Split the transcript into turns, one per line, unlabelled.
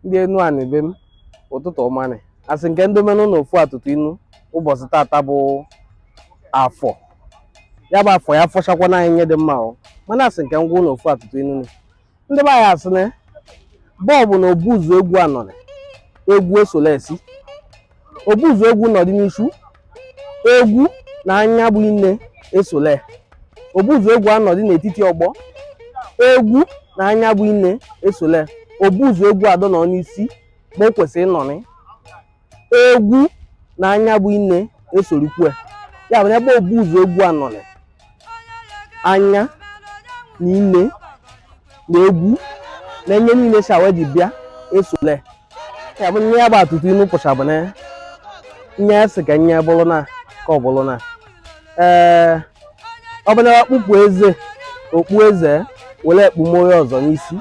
ndị enu a na-ebe m ụtụtụ ọma asị nke ndị menụ na ofu atụtụ inu ụbọchị tata bụ afọ ya bụ afọ ya fọchakwa na anyị nye dị mma mana asị nke ngwụ na ofu atụtụ inu ndị be anyị asị na bọọbụ na obuzu egwu anọ egwu esola esi obuzu egwu nọdị n'ishu egwu na anya bụ nne esola obuzu egwu anọdị n'etiti ọgbọ egwu na anya bụ nne esola obuzu egwu adọ nọ n'isi ma o kwesịrị ịnọrị egwu na anya bụ nne esorikwe ya bụ ebe obuzu egwu anọrị anya na nne na egwu na enye niile shawe ji bịa esola ya bụ nye ya bụ atụtụ inu pụchabụ na nye esi ka nye bụrụ na ka ọ bụrụ na ọ bụ na akpụpụ eze okpu eze were ekpumori ọzọ n'isi